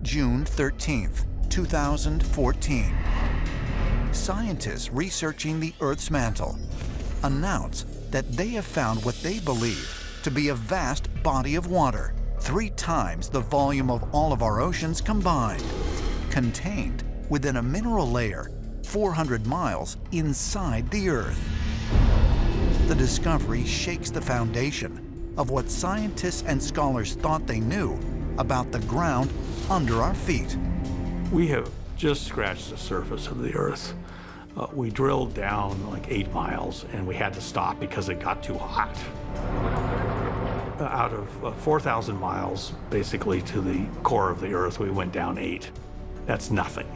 June 13th, 2014. Scientists researching the Earth's mantle announce that they have found what they believe to be a vast body of water, 3 times the volume of all of our oceans combined, contained within a mineral layer 400 miles inside the Earth. The discovery shakes the foundation of what scientists and scholars thought they knew about the ground under our feet. We have just scratched the surface of the Earth. We drilled down like 8 miles and we had to stop because it got too hot. Out of 4,000 miles, basically to the core of the Earth, we went down 8. That's nothing.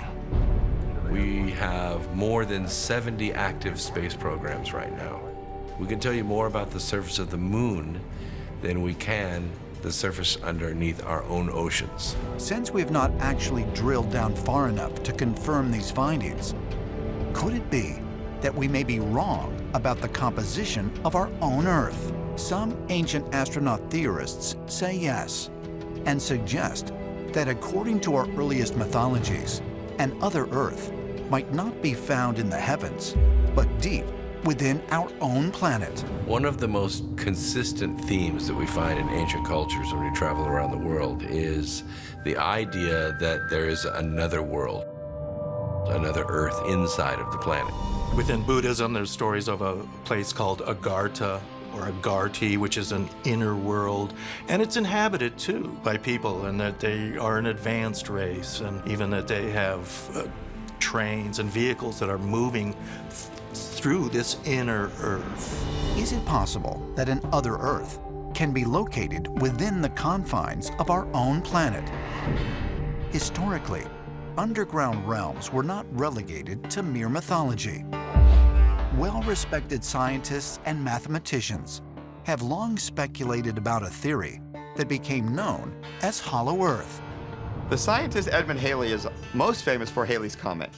We have more than 70 active space programs right now. We can tell you more about the surface of the moon than we can the surface underneath our own oceans. Since we have not actually drilled down far enough to confirm these findings, could it be that we may be wrong about the composition of our own Earth? Some ancient astronaut theorists say yes, and suggest that according to our earliest mythologies, an other Earth might not be found in the heavens, but deep within our own planet. One of the most consistent themes that we find in ancient cultures when we travel around the world is the idea that there is another world, another Earth inside of the planet. Within Buddhism, there's stories of a place called Agartha, or Agarthi, which is an inner world, and it's inhabited too by people, and that they are an advanced race, and even that they have trains and vehicles that are moving through this inner Earth. Is it possible that an other Earth can be located within the confines of our own planet? Historically, underground realms were not relegated to mere mythology. Well-respected scientists and mathematicians have long speculated about a theory that became known as Hollow Earth. The scientist Edmund Halley is most famous for Halley's Comet.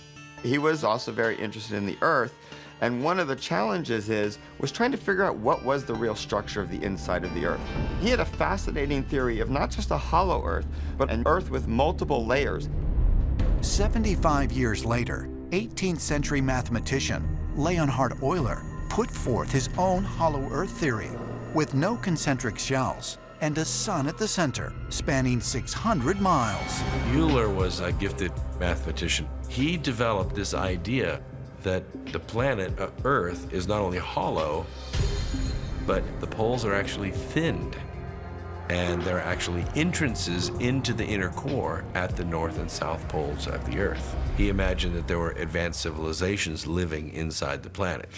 He was also very interested in the Earth, and one of the challenges was trying to figure out what was the real structure of the inside of the Earth. He had a fascinating theory of not just a hollow Earth, but an Earth with multiple layers. 75 years later, 18th century mathematician Leonhard Euler put forth his own hollow Earth theory with no concentric shells and a sun at the center, spanning 600 miles. Euler was a gifted mathematician. He developed this idea that the planet Earth is not only hollow, but the poles are actually thinned. And there are actually entrances into the inner core at the north and south poles of the Earth. He imagined that there were advanced civilizations living inside the planet.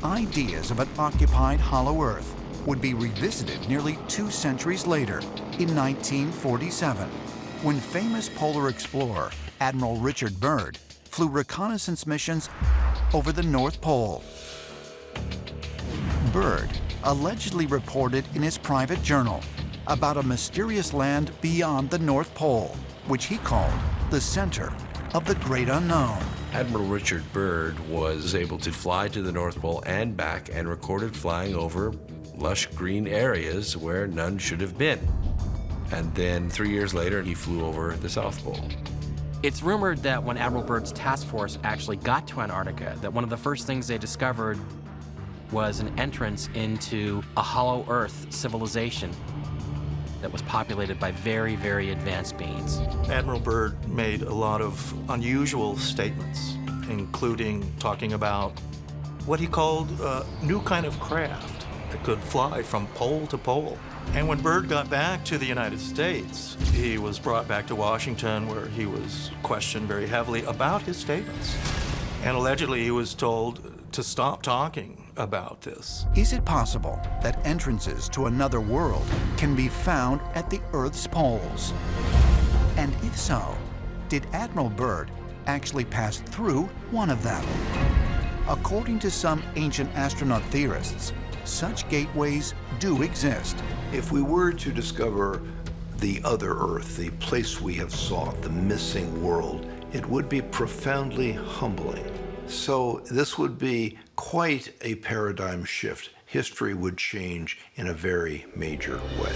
Ideas of an occupied hollow Earth would be revisited nearly 2 centuries later in 1947, when famous polar explorer Admiral Richard Byrd flew reconnaissance missions over the North Pole. Byrd allegedly reported in his private journal about a mysterious land beyond the North Pole, which he called the center of the great unknown. Admiral Richard Byrd was able to fly to the North Pole and back and recorded flying over lush green areas where none should have been. And then 3 years later, he flew over the South Pole. It's rumored that when Admiral Byrd's task force actually got to Antarctica, that one of the first things they discovered was an entrance into a hollow Earth civilization that was populated by very, very advanced beings. Admiral Byrd made a lot of unusual statements, including talking about what he called a new kind of craft that could fly from pole to pole. And when Byrd got back to the United States, he was brought back to Washington, where he was questioned very heavily about his statements. And allegedly, he was told to stop talking about this. Is it possible that entrances to another world can be found at the Earth's poles? And if so, did Admiral Byrd actually pass through one of them? According to some ancient astronaut theorists, such gateways do exist. If we were to discover the other Earth, the place we have sought, the missing world, it would be profoundly humbling. So this would be quite a paradigm shift. History would change in a very major way.